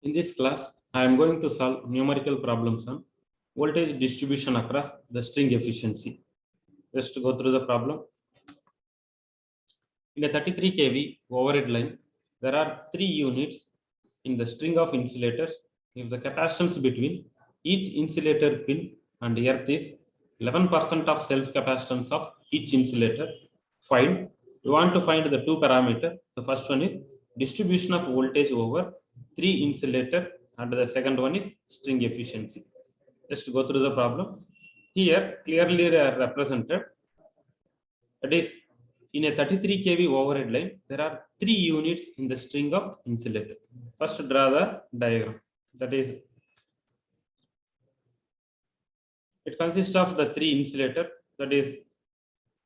In this class, I am going to solve numerical problems on voltage distribution across the string efficiency. Just to go through the problem. In a 33 kV overhead line, there are 3 units in the string of insulators. If the capacitance between each insulator pin and earth is 11% of self-capacitance of each insulator, find. You want to find the two parameters. The first one is distribution of voltage over 3 insulator, and the second one is string efficiency. Just go through the problem. Here clearly they are represented. That is, in a 33 kV overhead line, there are 3 units in the string of insulator. First, draw the diagram. That is, it consists of the 3 insulator. That is,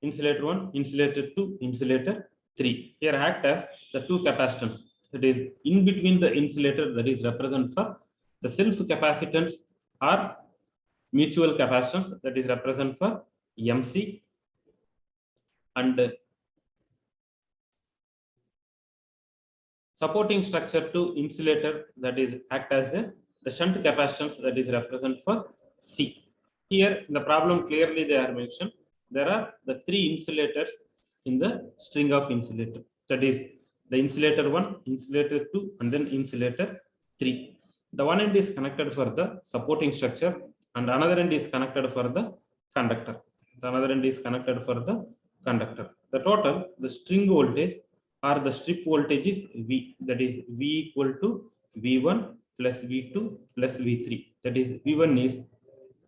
insulator 1, insulator 2, insulator 3. Here act as the two capacitance. That is, in between the insulator, that is represent for the self capacitance or mutual capacitance, that is represent for MC, and supporting structure to insulator, that is act as the shunt capacitance, that is represent for C. Here in the problem clearly they are mentioned. There are the 3 insulators in the string of insulator. That is the insulator 1, insulator 2, and then insulator 3. The one end is connected for the supporting structure, and another end is connected for the conductor. The another end is connected for the conductor. The total, the string voltage or the strip voltage is V. That is V equal to V1 plus V2 plus V3. That is V1 is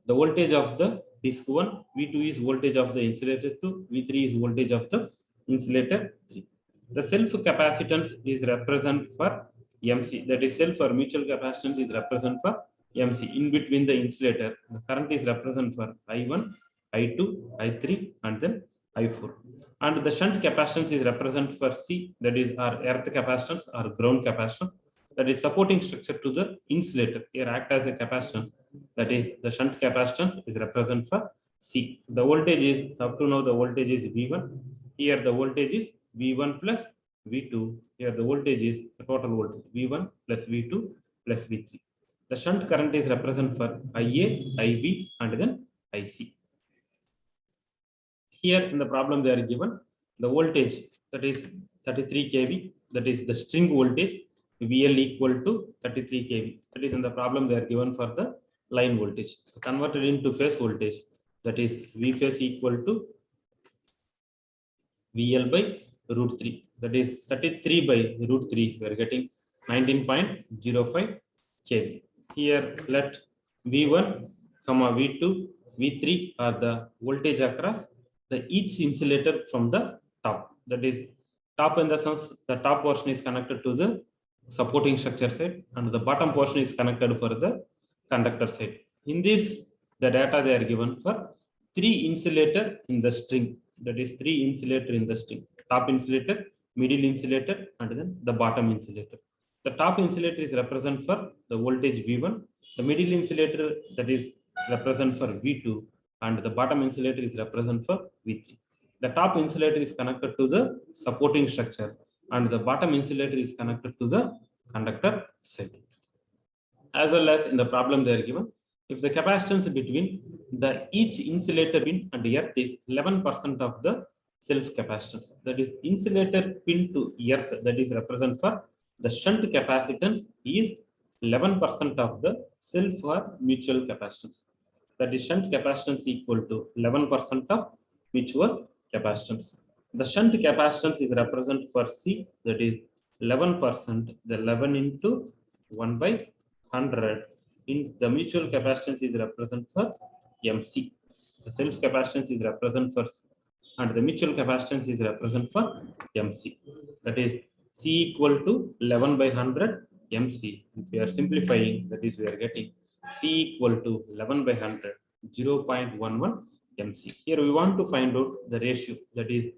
the voltage of the disc 1, V2 is voltage of the insulator 2, V3 is voltage of the insulator 3. The self capacitance is represent for MC. That is self or mutual capacitance is represent for MC. In between the insulator, the current is represent for I1, I2, I3, and then I4. And the shunt capacitance is represent for C. That is our earth capacitance or ground capacitance. That is supporting structure to the insulator. Here act as a capacitance. That is the shunt capacitance is represent for C. The voltage is, up to now the voltage is V1. Here the voltage is V1 plus V2. Here the voltage is the total voltage V1 plus V2 plus V3. The shunt current is represent for IA, IB, and then IC. Here in the problem they are given the voltage, that is 33 kV. That is the string voltage VL equal to 33 kV. That is in the problem they are given for the line voltage. Converted into phase voltage, that is V phase equal to VL by root 3. That is 33 by root 3. We are getting 19.05 kV. Here let V1, V2, V3 are the voltage across the each insulator from the top. That is top in the sense the top portion is connected to the supporting structure side, and the bottom portion is connected for the conductor side. In this, the data they are given for 3 insulator in the string. That is 3 insulator in the string. Top insulator, middle insulator, and then the bottom insulator. The top insulator is represent for the voltage V1. The middle insulator, that is represent for V2, and the bottom insulator is represent for V3. The top insulator is connected to the supporting structure, and the bottom insulator is connected to the conductor side. As well as in the problem they are given, if the capacitance between the each insulator pin and earth is 11% of the self capacitance, that is insulator pin to earth, that is represent for the shunt capacitance is 11% of the self or mutual capacitance. That is shunt capacitance equal to 11% of mutual capacitance. The shunt capacitance is represent for C, that is 11%, the 11 into 1 by 100 in the mutual capacitance is represent for MC. The self capacitance is represent for C, and the mutual capacitance is represent for MC. That is C equal to 11 by 100 MC. If we are simplifying, that is we are getting C equal to 11 by 100, 0.11 MC. Here we want to find out the ratio. That is,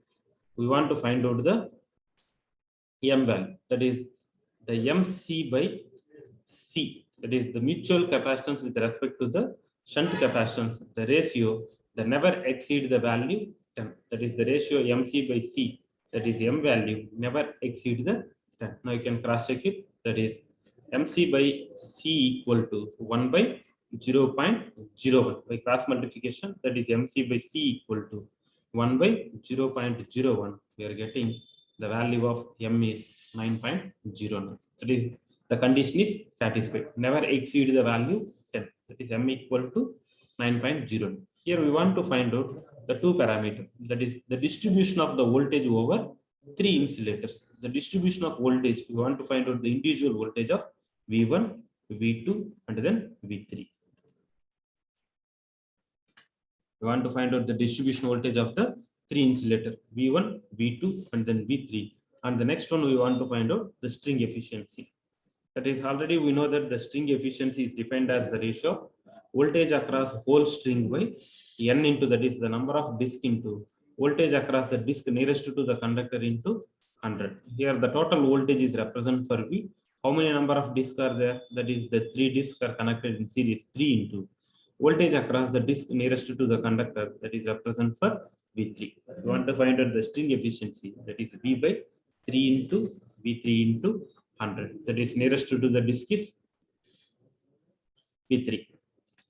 we want to find out the M value. That is the MC by C. That is the mutual capacitance with respect to the shunt capacitance. The ratio, they never exceed the value 10. That is the ratio MC by C. That is M value never exceed the 10. Now you can cross check it. That is MC by C equal to 1 by 0.01 by cross multiplication, that is MC by C equal to 1 by 0.01. We are getting the value of M is 9.09. That is the condition is satisfied. Never exceed the value 10. That is M equal to 9.09. Here we want to find out the two parameters. That is the distribution of the voltage over three insulators. The distribution of voltage, we want to find out the individual voltage of V1, V2, and then V3. We want to find out the distribution voltage of the three insulator V1, V2, and then V3. And the next one we want to find out the string efficiency. That is, already we know that the string efficiency is defined as the ratio of voltage across whole string by n into, that is the number of disk into voltage across the disk nearest to the conductor into 100. Here the total voltage is represented for V. How many number of disks are there? That is the three disks are connected in series, 3 into voltage across the disk nearest to the conductor, that is represent for V3. We want to find out the string efficiency, that is V by 3 into V3 into 100, that is nearest to the disk is V3.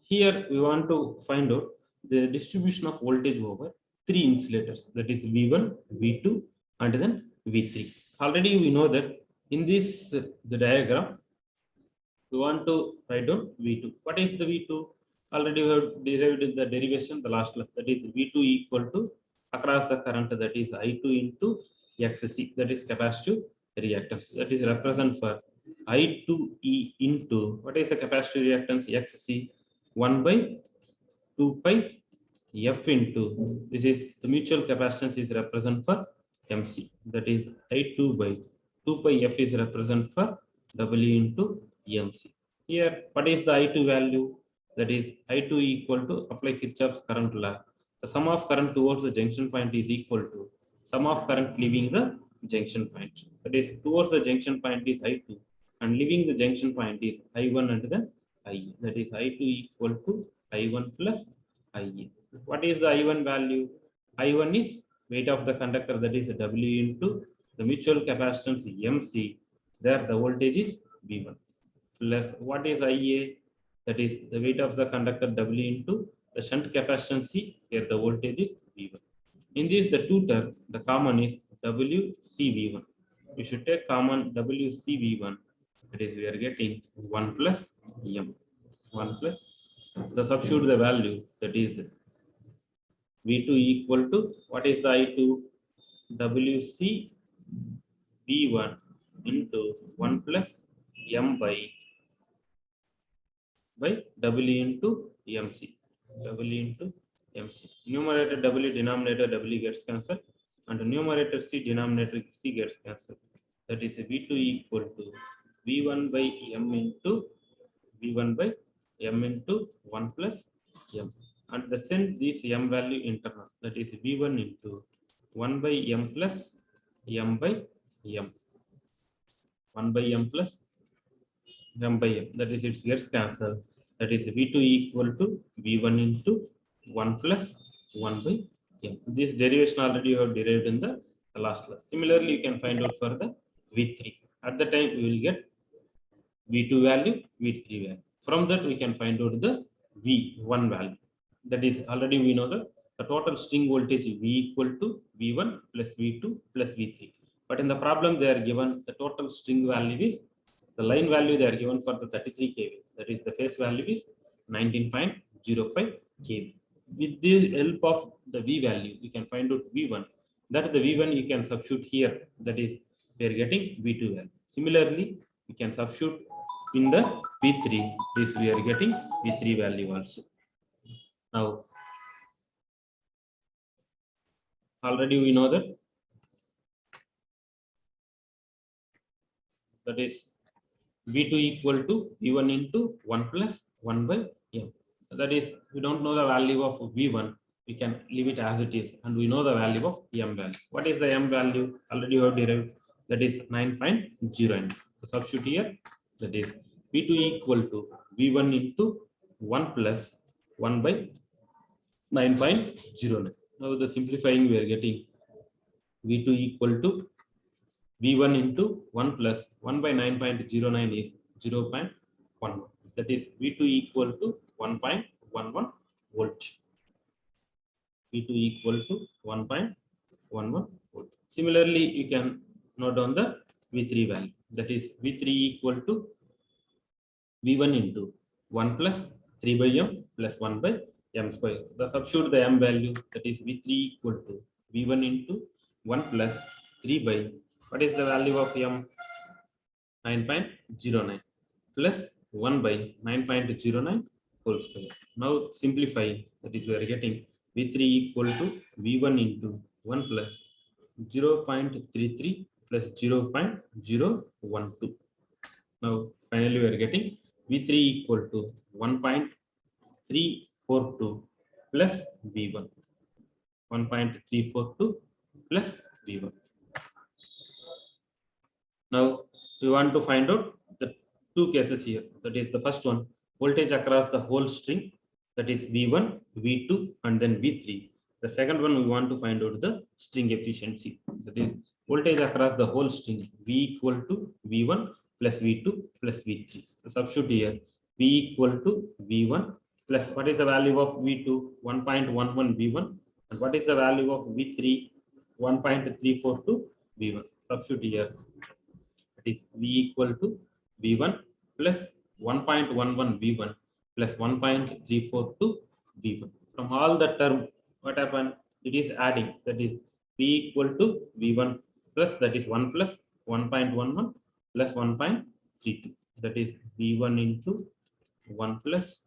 Here we want to find out the distribution of voltage over three insulators, that is V1, V2, and then V3. Already we know that in this the diagram we want to write down V2. What is the V2? Already we have derived the derivation the last class, that is V2 equal to across the current, that is I2 into XC, that is capacitive reactance, that is represent for I2E into, what is the capacitive reactance? XC 1 by 2 pi F into, this is the mutual capacitance is represent for MC, that is I2 by 2 pi F is represent for W into MC. Here, what is the I2 value? That is I2 equal to, apply Kirchhoff's current law. The sum of current towards the junction point is equal to sum of current leaving the junction point. That is towards the junction point is I2 and leaving the junction point is I1 and then IE. That is I2 equal to I1 plus IE. What is the I1 value? I1 is weight of the conductor, that is W into the mutual capacitance MC. There the voltage is V1 plus what is IA? That is the weight of the conductor W into the shunt capacitance C. Here the voltage is V1. In this the two term, the common is WCV1. We should take common WCV1. That is we are getting 1 plus M. 1 plus the substitute the value, that is V2 equal to, what is the I2? WCV1 into 1 plus M by W into MC. W into MC. Numerator W, denominator W gets cancelled, and numerator C, denominator C gets cancelled. That is V2 equal to V1 by M into V1 by M into 1 plus M. And the send this M value internal, that is V1 into 1 by M plus M by M. 1 by M plus M by M, that is it gets cancelled. That is V2 equal to V1 into 1 plus 1 by M. This derivation already you have derived in the last class. Similarly, you can find out for the V3. At the time, we will get V2 value, V3 value. From that, we can find out the V1 value. That is already we know that the total string voltage V equal to V1 plus V2 plus V3. But in the problem, they are given the total string value is the line value they are given for the 33 kV. That is the phase value is 19.05 kV. With the help of the V value, we can find out V1. That the V1 you can substitute here. That is we are getting V2 value. Similarly, we can substitute in the V3. This we are getting V3 value also. Now, already we know that is V2 equal to V1 into 1 plus 1 by M. That is, we don't know the value of V1. We can leave it as it is, and we know the value of M value. What is the M value? Already you have derived. That is 9.09. So substitute here. That is V2 equal to V1 into 1 plus 1 by 9.09. Now the simplifying we are getting V2 equal to V1 into 1 plus 1 by 9.09 is 0.11. That is V2 equal to 1.11 volt. V2 equal to 1.11 volt. Similarly, you can note down the V3 value. That is V3 equal to V1 into 1 plus 3 by m plus 1 by m square. The substitute the m value, that is V3 equal to V1 into 1 plus 3 by, what is the value of m? 9.09 plus 1 by 9.09 whole square. Now simplify, that is we are getting V3 equal to V1 into 1 plus 0.33 plus 0.012. Now finally we are getting V3 equal to 1.342 plus V1. 1.342 plus V1. Now we want to find out the two cases here. That is the first one, voltage across the whole string, that is V1, V2 and then V3. The second one, we want to find out the string efficiency, that is voltage across the whole string, V equal to V1 plus V2 plus V3. The substitute here, V equal to V1 plus what is the value of V2? 1.11 V1, and what is the value of V3? 1.342 V1. Substitute here, that is V equal to V1 plus 1.11 V1 plus 1.342 V1. From all the term, what happened? It is adding, that is V equal to V1 plus, that is 1 plus 1.11 plus 1.32. That is V1 into 1 plus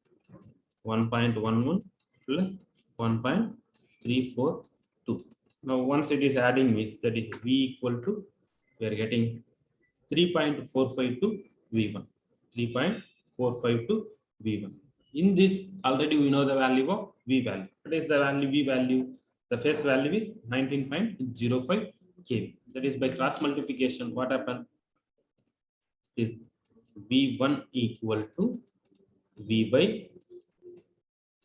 1.11 plus 1.342. Now once it is adding means, that is V equal to, we are getting 3.452 V1. 3.452 V1. In this, already we know the value of V value. What is the value V value? The phase value is 19.05 kV. That is by cross multiplication, what happened? Is V1 equal to V by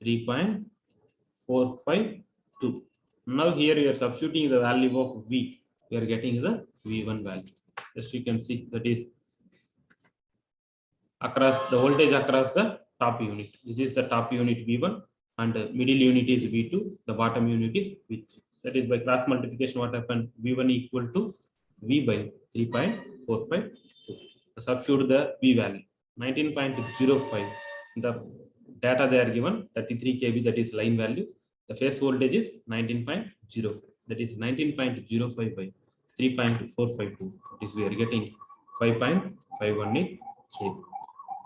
3.452. Now here you are substituting the value of V. We are getting the V1 value. As you can see, that is across the voltage across the top unit. This is the top unit V1 and the middle unit is V2. The bottom unit is V3. That is by cross multiplication, what happened? V1 equal to V by 3.452. Substitute the V value 19.05. The data they are given 33 kV, that is line value. The phase voltage is 19.05. That is 19.05 by 3.452. That is we are getting 5.518 kV.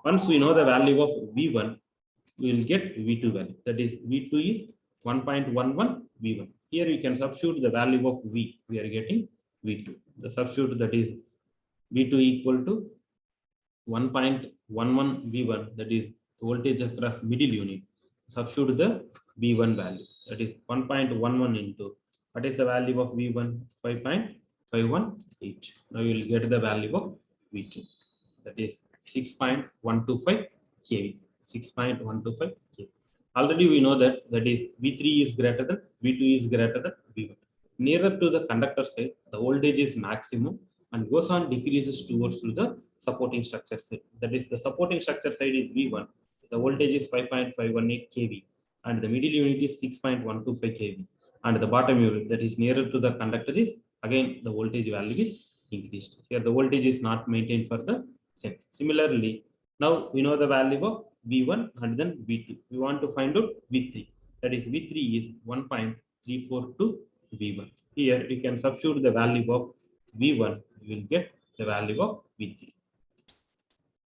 Once we know the value of V1, we will get V2 value. That is V2 is 1.11 V1. Here we can substitute the value of V. We are getting V2. The substitute, that is V2 equal to 1.11 V1. That is voltage across middle unit. Substitute the V1 value. That is 1.11 into, what is the value of V1? 5.518. Now you will get the value of V2. That is 6.125 kV. 6.125 kV. Already we know that, that is V3 is greater than, V2 is greater than V1. Nearer to the conductor side, the voltage is maximum and goes on decreases towards to the supporting structure side. That is the supporting structure side is V1. The voltage is 5.518 kV and the middle unit is 6.125 kV. And the bottom unit, that is nearer to the conductor, is again the voltage value is increased. Here the voltage is not maintained for the same. Similarly, now we know the value of V1 and then V2. We want to find out V3. That is V3 is 1.342 V1. Here we can substitute the value of V1. We will get the value of V3.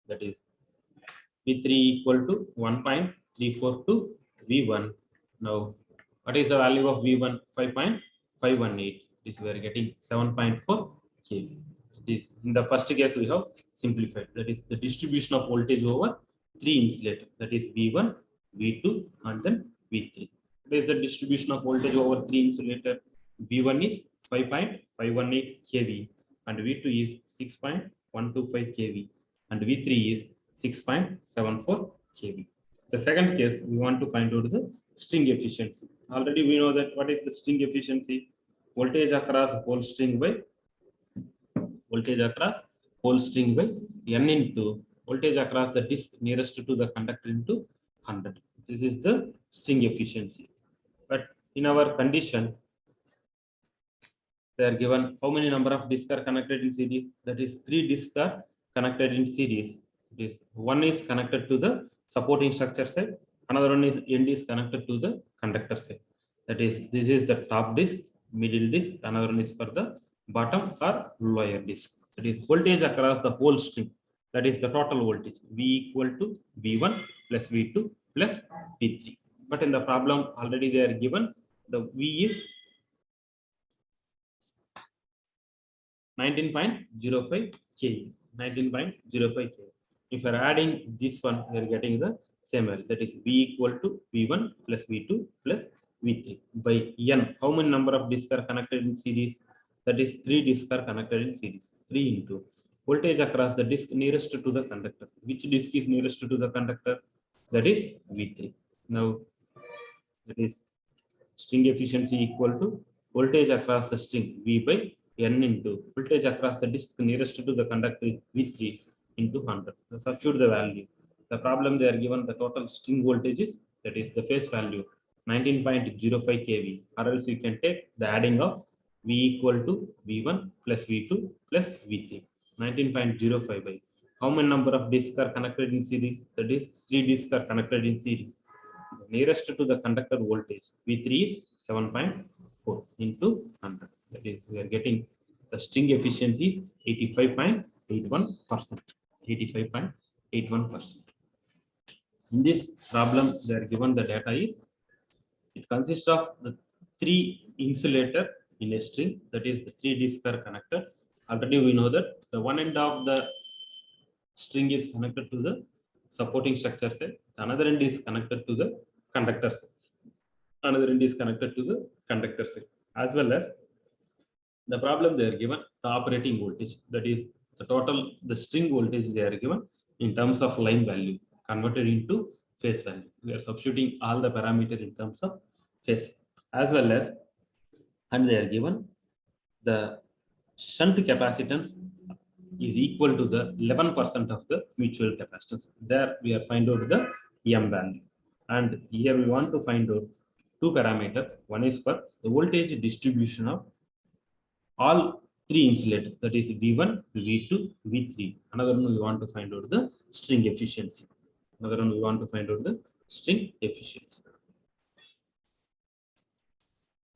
That is V3 equal to 1.342 V1. Now what is the value of V1? 5.518. This we are getting 7.4 kV. This, in the first case we have simplified. That is the distribution of voltage over 3 insulator. That is V1, V2 and then V3. What is the distribution of voltage over 3 insulator? V1 is 5.518 kV and V2 is 6.125 kV and V3 is 6.74 kV. The second case, we want to find out the string efficiency. Already we know that what is the string efficiency? Voltage across whole string by n into voltage across the disk nearest to the conductor into 100. This is the string efficiency. But in our condition, they are given how many number of disks are connected in series. That is 3 disks are connected in series. This one is connected to the supporting structure side, another one is end is connected to the conductor side. That is, this is the top disk, middle disk, another one is for the bottom or lower disk. That is voltage across the whole string. That is the total voltage V equal to V1 plus V2 plus V3. But in the problem already they are given the V is 19.05 kV. 19.05 kV. If you are adding this one, we are getting the same value. That is V equal to V1 plus V2 plus V3 by N. How many number of disks are connected in series? That is 3 disks are connected in series. 3 into voltage across the disk nearest to the conductor. Which disk is nearest to the conductor? That is V3. Now, that is string efficiency equal to voltage across the string V by N into voltage across the disk nearest to the conductor V3 into 100. So substitute the value. The problem they are given the total string voltage is, that is the phase value 19.05 kV, or else you can take the adding of V equal to V1 plus V2 plus V3. 19.05 by how many number of disks are connected in series? That is 3 disks are connected in series. The nearest to the conductor voltage V3 is 7.4 into 100. That is, we are getting the string efficiency is 85.81%. 85.81%. In this problem, they are given the data is, it consists of the 3 insulator in a string. That is, the 3 disks are connected. Already we know that the one end of the string is connected to the supporting structure side. Another end is connected to the conductor side. Another end is connected to the conductor side. As well as the problem they are given the operating voltage. That is the total, the string voltage they are given in terms of line value converted into phase value. We are substituting all the parameters in terms of phase. As well as, and they are given the shunt capacitance is equal to the 11% of the mutual capacitance. There we are find out the M value. And here we want to find out 2 parameters. One is for the voltage distribution of all 3 insulators. That is V1, V2, V3. Another one we want to find out the string efficiency. Another one we want to find out the string efficiency.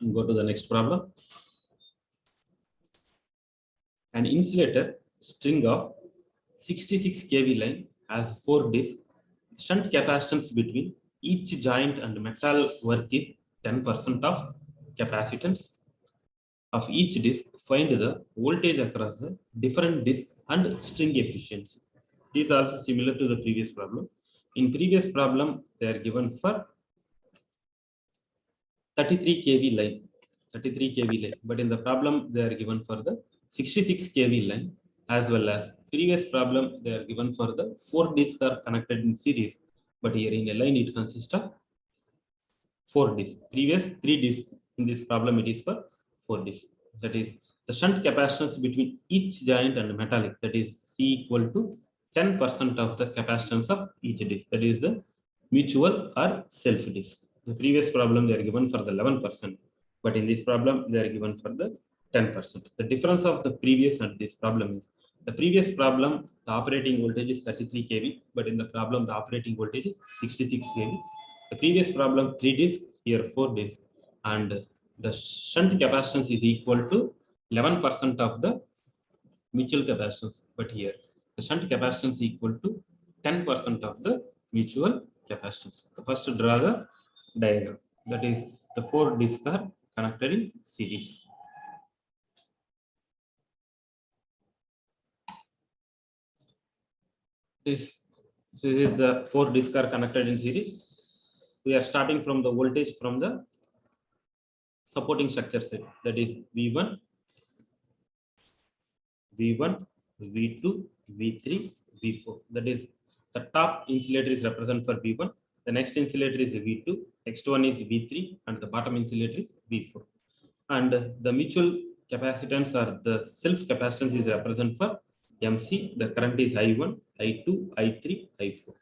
And go to the next problem. An insulator string of 66 kV line has 4 disks. Shunt capacitance between each joint and metal work is 10% of capacitance of each disk. Find the voltage across the different disk and string efficiency. It is also similar to the previous problem. In previous problem, they are given for 33 kV line. 33 kV line. But in the problem, they are given for the 66 kV line. As well as previous problem, they are given for the 4 disks are connected in series. But here in a line, it consists of 4 disks. Previous 3 disks. In this problem, it is for 4 disks. That is the shunt capacitance between each joint and metallic. That is C equal to 10% of the capacitance of each disk. That is the mutual or self disk. The previous problem, they are given for the 11%. But in this problem, they are given for the 10%. The difference of the previous and this problem is, the previous problem, the operating voltage is 33 kV, but in the problem, the operating voltage is 66 kV. The previous problem, 3 disks, here 4 disks, and the shunt capacitance is equal to 11% of the mutual capacitance. But here, the shunt capacitance is equal to 10% of the mutual capacitance. The first draw the diagram. That is, the 4 disks are connected in series. This is the 4 disks are connected in series. We are starting from the voltage from the supporting structure side. That is V1, V1, V2, V3, V4. That is the top insulator is represented for V1. The next insulator is V2. Next one is V3, and the bottom insulator is V4. And the mutual capacitance or the self capacitance is represented for MC, the current is I1, I2, I3, I4.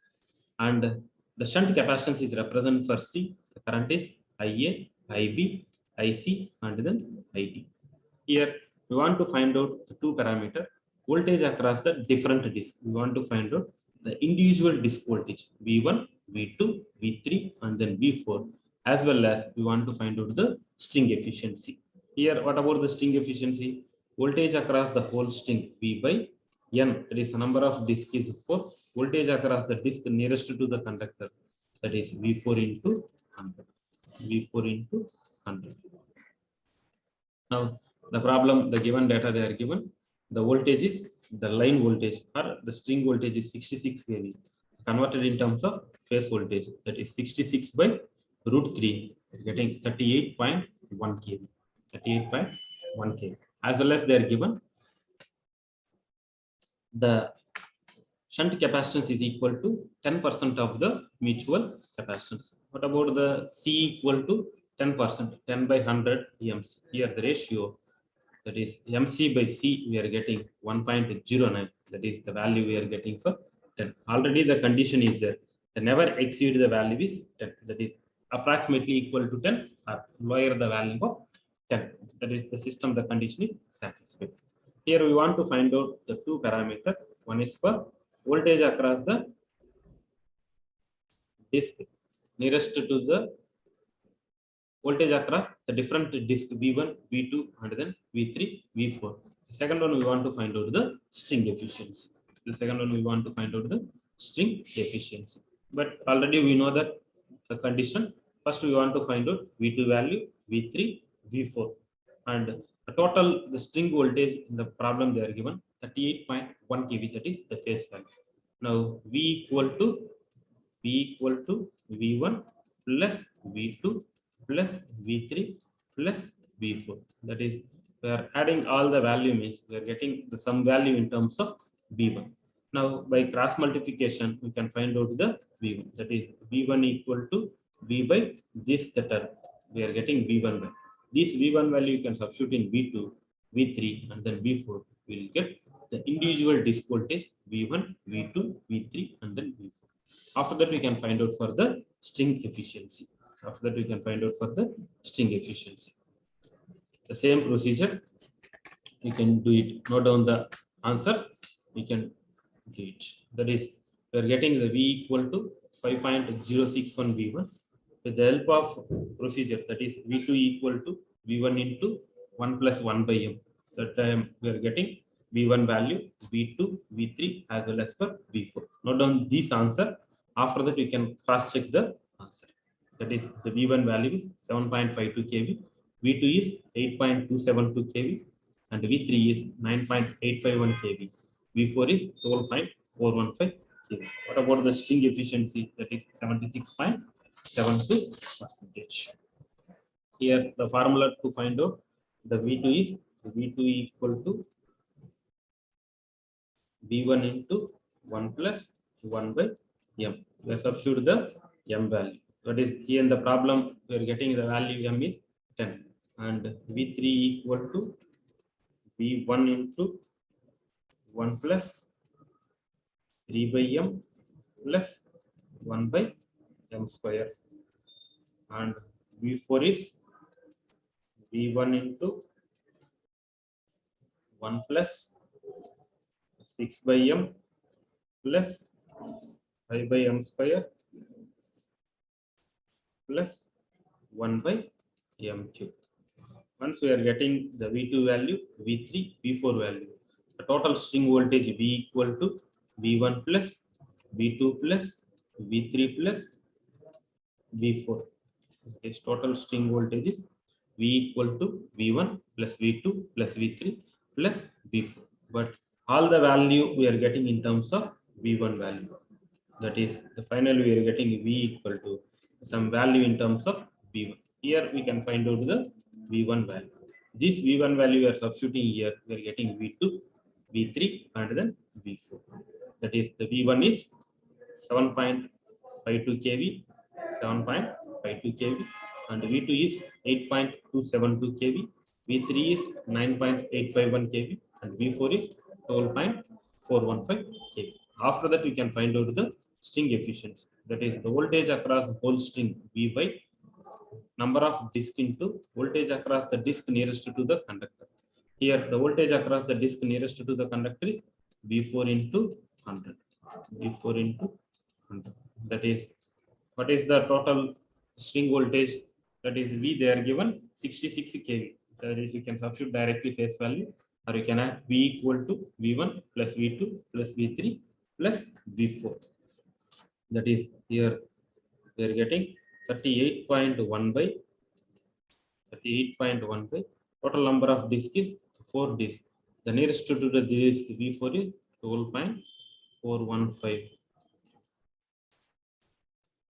And the shunt capacitance is represented for C. The current is IA, IB, IC, and then ID. Here we want to find out the two parameter voltage across the different disk. We want to find out the individual disk voltage V1, V2, V3, and then V4, as well as we want to find out the string efficiency. Here, what about the string efficiency? Voltage across the whole string V by N, that is the number of disk is 4. Voltage across the disk nearest to the conductor, that is V4 into 100. V4 into 100. Now, the problem, the given data they are given, the voltage is the line voltage or the string voltage is 66 kV. Converted in terms of phase voltage, that is 66 by root 3, getting 38.1 kV. 38.1 kV. As well as they are given the shunt capacitance is equal to 10% of the mutual capacitance. What about the C equal to 10%, 10 by 100 EMC? Here the ratio, that is MC by C, we are getting 1.09. That is the value we are getting for 10. Already the condition is there. The never exceed the value is 10. That is approximately equal to 10 or lower the value of 10. That is the system, the condition is satisfied. Here we want to find out the two parameters. One is for voltage across the disk nearest to the voltage across the different disk V1, V2, and then V3, V4. The second one we want to find out the string efficiency. The second one we want to find out the string efficiency. But already we know that the condition. First we want to find out V2 value, V3, V4, and the total the string voltage in the problem they are given 38.1 kV. That is the phase value. Now V equal to V1 plus V2 plus V3 plus V4. That is, we are adding all the value means we are getting the sum value in terms of V1. Now by cross multiplication we can find out the V1. That is V1 equal to V by this term. We are getting V1 by this V1 value you can substitute in V2, V3, and then V4. We will get the individual disk voltage V1, V2, V3, and then V4. After that we can find out for the string efficiency. After that we can find out for the string efficiency. The same procedure, you can do it. Note down the answers. We can do it. That is, we are getting the V equal to 5.061 V1 with the help of procedure. That is V2 equal to V1 into 1 plus 1 by M. That time we are getting V1 value, V2, V3, as well as for V4. Note down this answer. After that, we can cross check the answer. That is, the V1 value is 7.52 kV, V2 is 8.272 kV, and V3 is 9.851 kV. V4 is 12.415 kV. What about the string efficiency? That is 76.72%. Here, the formula to find out the V2 is V2 equal to V1 into 1 plus 1 by M. We substitute the M value. That is, here in the problem, we are getting the value M is 10. And V3 equal to V1 into 1 plus 3 by M plus 1 by M square. And V4 is V1 into 1 plus 6 by M plus 5 by M square plus 1 by M cube. Once we are getting the V2 value, V3, V4 value, the total string voltage V equal to V1 plus V2 plus V3 plus V4. This total string voltage is V equal to V1 plus V2 plus V3 plus V4. But all the value we are getting in terms of V1 value. That is, the final we are getting V equal to some value in terms of V1. Here we can find out the V1 value. This V1 value we are substituting here, we are getting V2, V3, and then V4. That is, the V1 is 7.52 kV, 7.52 kV, and V2 is 8.272 kV, V3 is 9.851 kV, and V4 is 12.415 kV. After that, we can find out the string efficiency. That is the voltage across the whole string V by number of disk into voltage across the disk nearest to the conductor. Here, the voltage across the disk nearest to the conductor is V4 into 100. V4 into 100. That is, what is the total string voltage? That is V, they are given 66 kV. That is, you can substitute directly face value, or you can add V equal to V1 plus V2 plus V3 plus V4. That is, here we are getting 38.1 by 38.1 by total number of disks is 4 disks. The nearest to the disk V4 is 12.415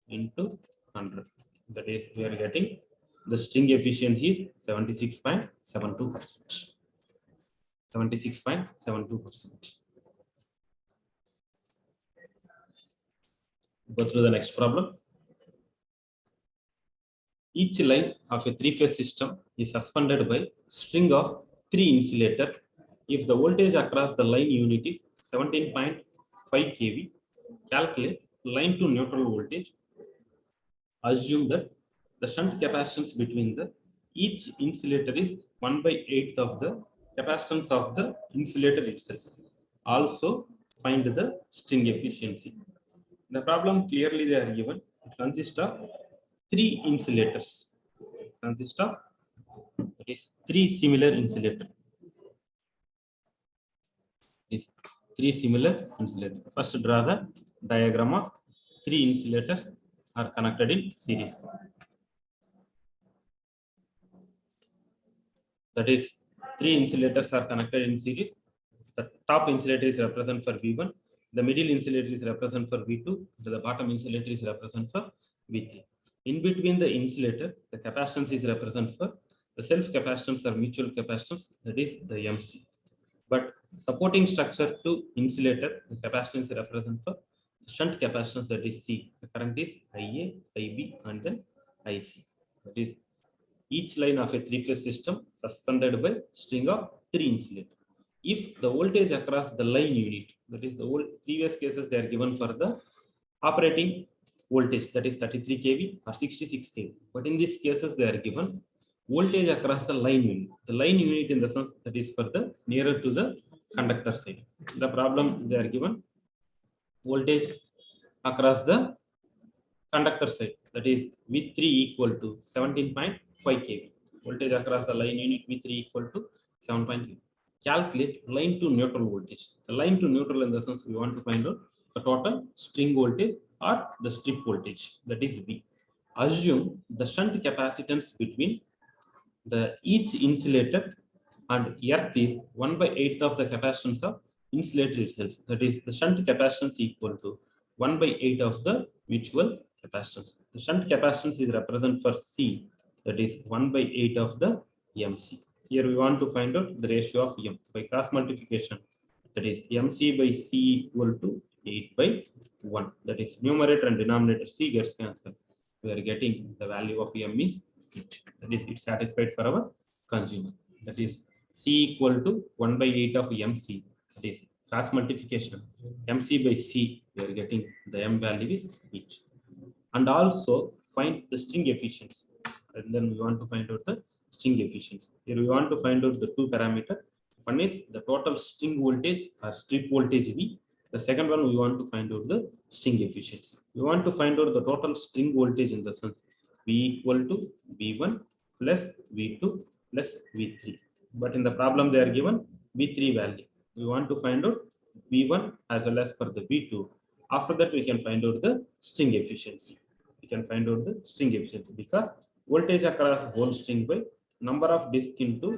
into 100. That is, we are getting the string efficiency is 76.72%. 76.72%. Go through the next problem. Each line of a three-phase system is suspended by string of 3 insulator. If the voltage across the line unit is 17.5 kV, calculate line to neutral voltage. Assume that the shunt capacitance between the each insulator is 1/8 of the capacitance of the insulator itself. Also find the string efficiency. The problem clearly they are given. It consists of 3 insulators. Consists of it is 3 similar insulators. Is 3 similar insulators. First, draw the diagram of 3 insulators are connected in series. That is, 3 insulators are connected in series. The top insulator is represent for V1, the middle insulator is represent for V2, the bottom insulator is represent for V3. In between the insulator, the capacitance is represent for the self capacitance or mutual capacitance, that is the MC. But supporting structure to insulator, the capacitance is represent for shunt capacitance, that is C. The current is IA, IB, and then IC. That is, each line of a three-phase system suspended by string of 3 insulators. If the voltage across the line unit, that is the old previous cases, they are given for the operating voltage, that is 33 kV or 66 kV. But in these cases, they are given voltage across the line unit. The line unit in the sense that is for the nearer to the conductor side. The problem they are given voltage across the conductor side, that is V3 equal to 17.5 kV. Voltage across the line unit V3 equal to 7.5. Calculate line to neutral voltage. The line to neutral in the sense we want to find out the total string voltage or the strip voltage, that is V. Assume the shunt capacitance between the each insulator and earth is 1/8 of the capacitance of insulator itself. That is, the shunt capacitance equal to 1/8 of the mutual capacitance. The shunt capacitance is represent for C, that is 1/8 of the MC. Here we want to find out the ratio of M by cross multiplication. That is, MC by C equal to 8/1. That is, numerator and denominator C gets cancelled. We are getting the value of M is 8. That is, it's satisfied for our consumer. That is, C equal to 1/8 of MC. That is cross multiplication. MC by C, we are getting the M value is 8. And also find the string efficiency. And then we want to find out the string efficiency. Here we want to find out the 2 parameters. One is the total string voltage or strip voltage V. The second one, we want to find out the string efficiency. We want to find out the total string voltage in the sense V equal to V1 plus V2 plus V3. But in the problem they are given V3 value. We want to find out V1 as well as for the V2. After that, we can find out the string efficiency. We can find out the string efficiency because voltage across whole string by number of disk into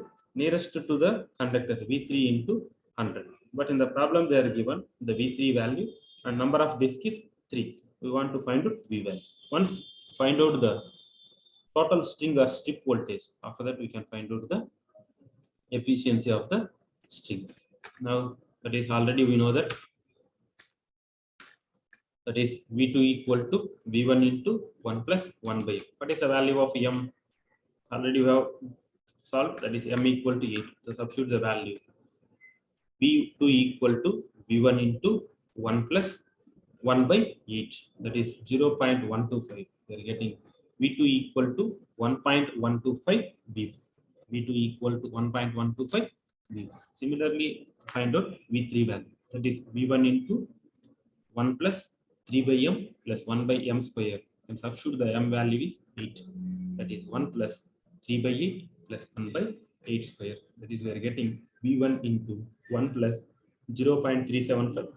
nearest to the conductor V3 into 100. But in the problem they are given the V3 value and number of disk is 3. We want to find out V value. Once find out the total string or strip voltage, after that we can find out the efficiency of the string. Now that is already we know that is V2 equal to V1 into 1 plus 1/8. What is the value of M? Already we have solved, that is M equal to 8. So substitute the value. V2 equal to V1 into 1 plus 1 by 8, that is 0.125. We are getting V2 equal to 1.125 V1. V2 equal to 1.125 V1. Similarly, find out V3 value, that is V1 into 1 plus 3 by m plus 1 by m square, and substitute the m value is 8, that is 1 plus 3 by 8 plus 1 by 8 square, that is we are getting V1 into 1 plus 0.375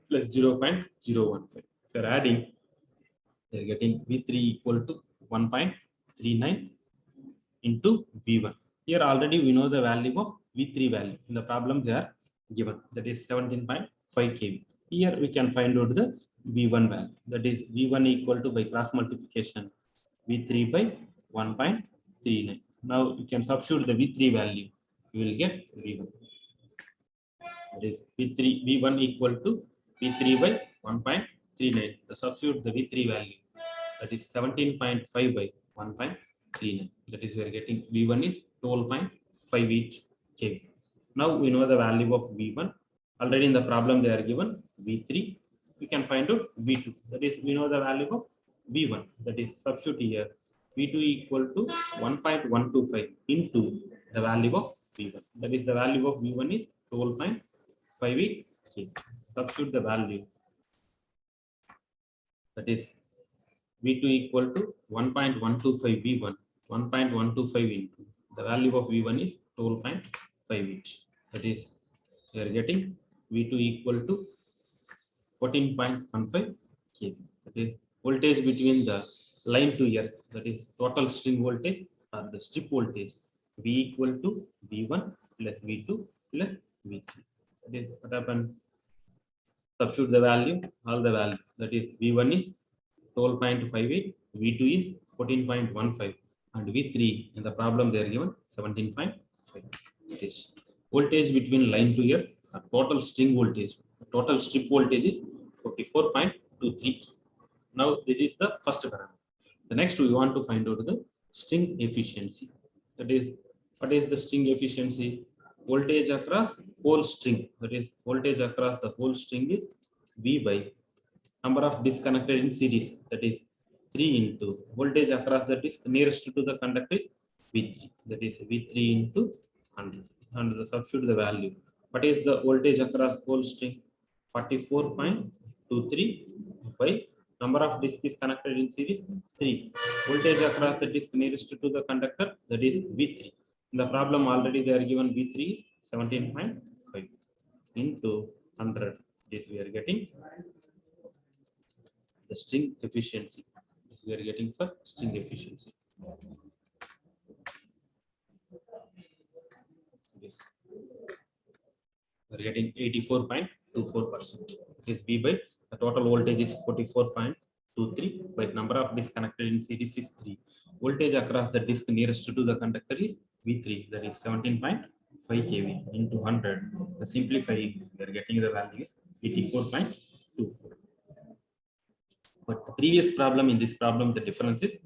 plus 0.015. If you are adding, we are getting V3 equal to 1.39 into V1. Here already we know the value of V3 value. In the problem they are given, that is 17.5 kV. Here we can find out the V1 value, that is V1 equal to, by cross multiplication, V3 by 1.39. Now you can substitute the V3 value, you will get V1. That is V1 equal to V3 by 1.39. The substitute the V3 value, that is 17.5 by 1.39. That is we are getting V1 is 12.5 each kV. Now we know the value of V1. Already in the problem they are given V3. We can find out V2. That is we know the value of V1. That is substitute here. V2 equal to 1.125 into the value of V1. That is the value of V1 is 12.5 kV. Substitute the value. That is V2 equal to 1.125 V1, 1.125 into the value of V1 is 12.5 each. That is, we are getting V2 equal to 14.15 kV. That is voltage between the line to earth, that is total string voltage or the strip voltage, V equal to V1 plus V2 plus V3. That is what happened. Substitute the value, all the value. That is V1 is 12.58, V2 is 14.15, and V3 in the problem they are given 17.5. It is voltage between line to earth, total string voltage, total strip voltage is 44.23. Now this is the first parameter. The next we want to find out the string efficiency. That is, what is the string efficiency? Voltage across whole string, that is voltage across the whole string is V by number of disconnected in series, that is 3 into voltage across the disc nearest to the conductor is V3, that is V3 into 100, and the substitute the value. What is the voltage across whole string? 44.23 by number of disc is connected in series 3. Voltage across the disc nearest to the conductor, that is V3. In the problem already they are given V3 is 17.5 into 100. This we are getting the string efficiency. This we are getting for string efficiency. Yes. We are getting 84.24%. It is B by the total voltage is 44.23 by number of disconnected in series is 3. Voltage across the disc nearest to the conductor is V3, that is 17.5 kV into 100. The simplifying, we are getting the value is 84.24. But the previous problem, in this problem, the difference is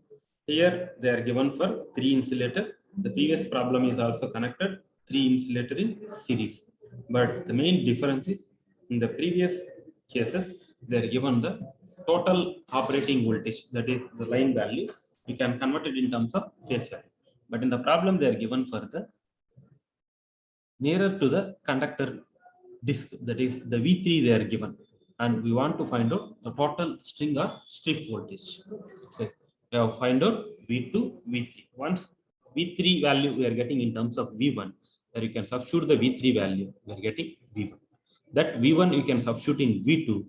here they are given for 3 insulator. The previous problem is also connected 3 insulator in series. But the main difference is in the previous cases, they are given the total operating voltage, that is the line value. You can convert it in terms of phase value. But in the problem, they are given for the nearer to the conductor disk, that is the V3 they are given. And we want to find out the total string or strip voltage. Okay. We have find out V2, V3. Once V3 value we are getting in terms of V1, there you can substitute the V3 value, we are getting V1. That V1 you can substitute in V2,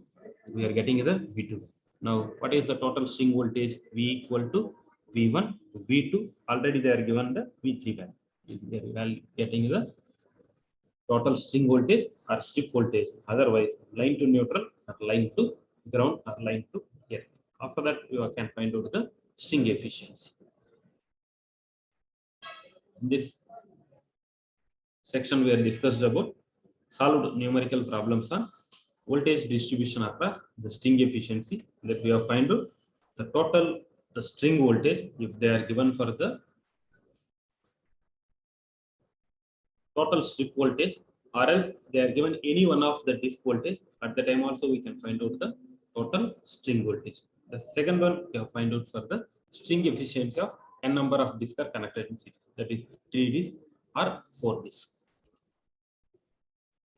we are getting the V2. Now, what is the total string voltage? V equal to V1, V2. Already they are given the V3 value. Is they are getting the total string voltage or strip voltage, otherwise line to neutral or line to ground or line to earth. After that, you can find out the string efficiency. In this section, we are discussed about solved numerical problems on voltage distribution across the string efficiency, that we have find out the total the string voltage if they are given for the total strip voltage or else they are given any one of the disk voltage. At the time also we can find out the total string voltage. The second one we have find out for the string efficiency of n number of disks are connected in series, that is 3 disks or 4 disks.